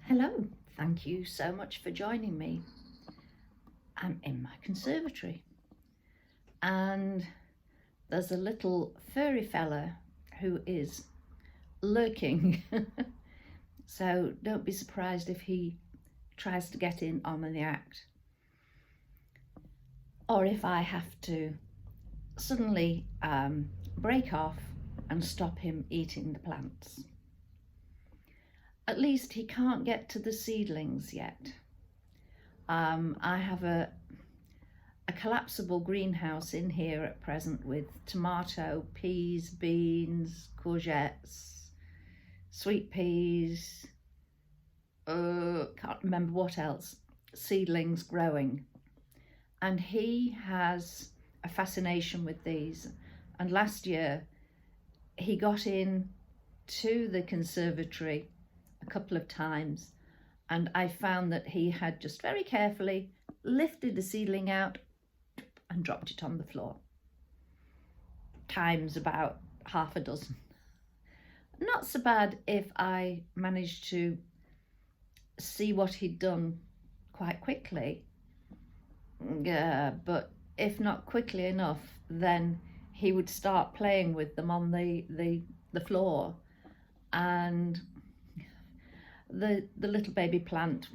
Hello, thank you so much for joining me. I'm in my conservatory and there's a little furry fella who is lurking. So don't be surprised if he tries to get in on the act, or if I have to suddenly break off and stop him eating the plants. At least he can't get to the seedlings yet. I have a collapsible greenhouse in here at present with tomato, peas, beans, courgettes, sweet peas, can't remember what else, seedlings growing. And he has a fascination with these. And last year he got in to the conservatory a couple of times, and I found that he had just very carefully lifted the seedling out and dropped it on the floor. Times about half a dozen. Not so bad if I managed to see what he'd done quite quickly. But if not quickly enough, then he would start playing with them on the floor, and the little baby plant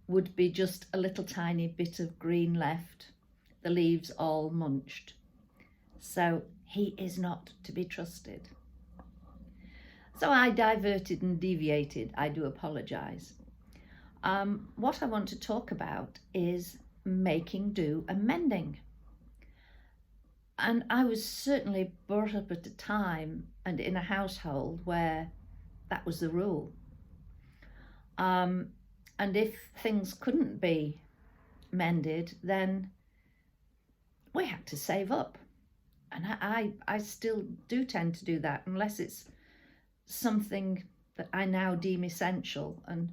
would be just a little tiny bit of green left, the leaves all munched. So he is not to be trusted. So I diverted and deviated. I do apologise. What I want to talk about is making do and mending. And I was certainly brought up at a time and in a household where that was the rule. And if things couldn't be mended, then we had to save up. And I still do tend to do that, unless it's something that I now deem essential. And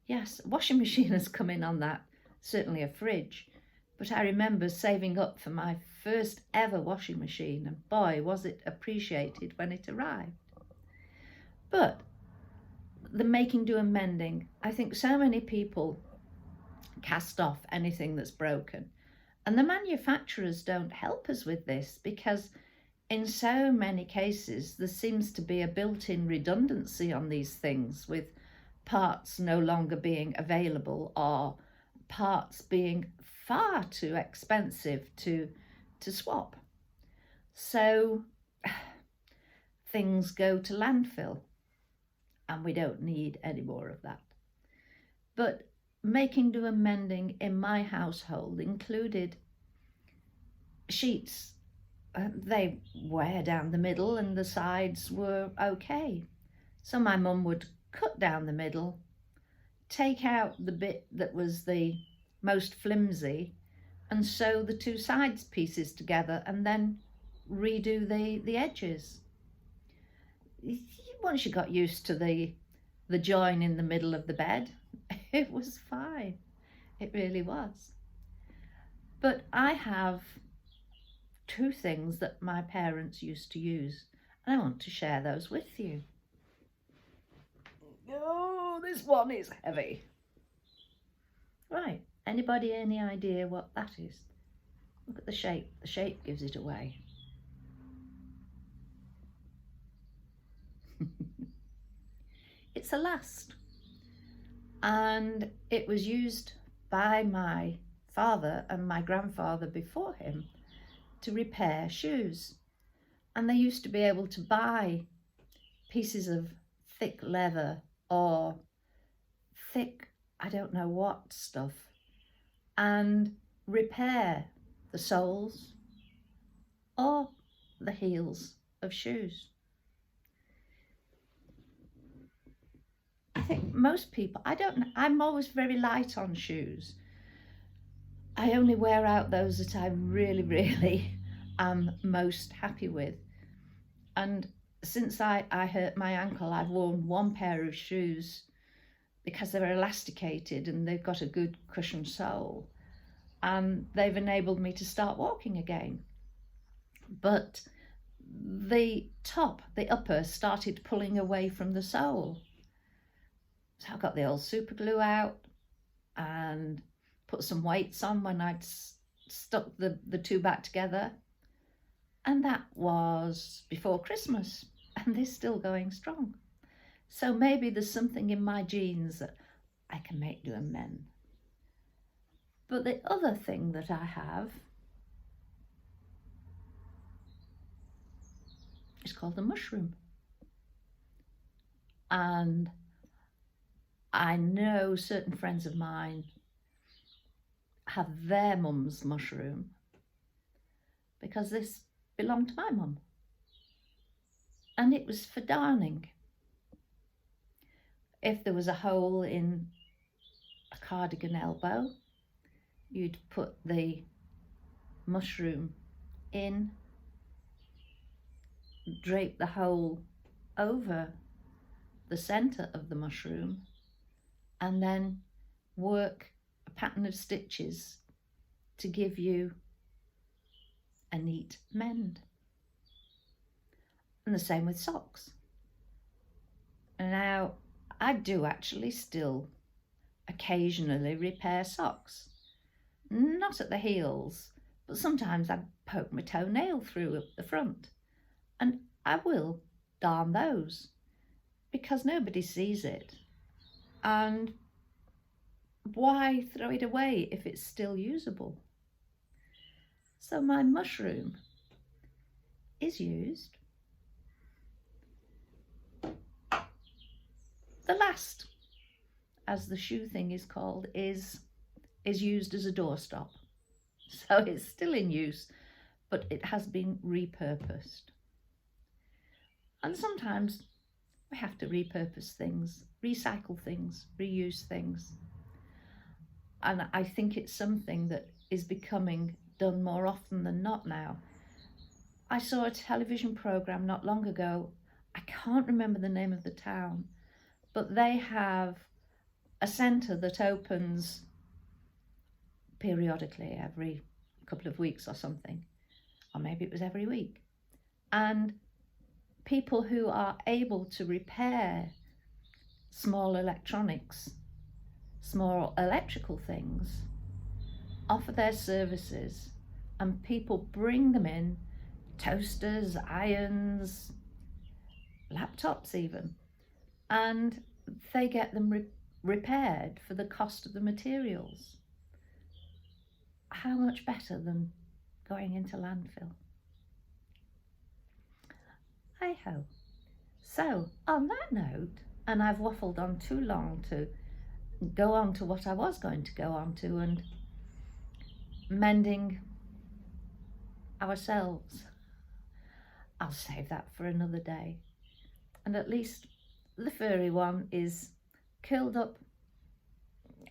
yes, a washing machine has come in on that, certainly a fridge. But I remember saving up for my first ever washing machine, and boy, was it appreciated when it arrived. But the making do and mending, I think so many people cast off anything that's broken, and the manufacturers don't help us with this, because in so many cases there seems to be a built-in redundancy on these things, with parts no longer being available or parts being far too expensive to swap. So things go to landfill, and we don't need any more of that. But making do and mending in my household included sheets. They wear down the middle and the sides were okay. So my mum would cut down the middle, take out the bit that was the most flimsy, and sew the two sides pieces together, and then redo the edges. Once you got used to the join in the middle of the bed, it was fine. It really was. But I have two things that my parents used to use, and I want to share those with you. Oh, this one is heavy. Right, anybody any idea what that is? Look at the shape. The shape gives it away. It's a last, and it was used by my father and my grandfather before him to repair shoes. And they used to be able to buy pieces of thick leather or thick, I don't know what stuff, and repair the soles or the heels of shoes. I think most people, I'm always very light on shoes. I only wear out those that I really am most happy with. And since I hurt my ankle, I've worn one pair of shoes because they're elasticated and they've got a good cushioned sole. And they've enabled me to start walking again. But the upper started pulling away from the sole. So I got the old super glue out and put some weights on when I'd stuck the two back together. And that was before Christmas, and they're still going strong. So maybe there's something in my genes that I can make them mend. But the other thing that I have is called a mushroom. And I know certain friends of mine have their mum's mushroom because this belonged to my mum. And it was for darning. If there was a hole in a cardigan elbow, you'd put the mushroom in, drape the hole over the centre of the mushroom, and then work a pattern of stitches to give you a neat mend. And the same with socks. And now I do actually still occasionally repair socks. Not at the heels, but sometimes I poke my toenail through at the front, and I will darn those because nobody sees it. And why throw it away if it's still usable? So my mushroom is used. The last, as the shoe thing is called, is used as a doorstop. So it's still in use, but it has been repurposed. And sometimes we have to repurpose things, recycle things, reuse things. And I think it's something that is becoming done more often than not now. I saw a television programme not long ago. I can't remember the name of the town, but they have a centre that opens periodically every couple of weeks or something, or maybe it was every week. And people who are able to repair small electronics, small electrical things, offer their services, and people bring them in, toasters, irons, laptops even, and they get them repaired for the cost of the materials. How much better than going into landfill? Hey ho. So on that note, and I've waffled on too long to go on to what I was going to go on to, and mending ourselves. I'll save that for another day. And at least the furry one is curled up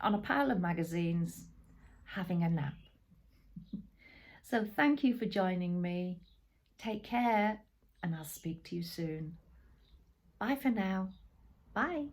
on a pile of magazines having a nap. So thank you for joining me. Take care, and I'll speak to you soon. Bye for now. Bye.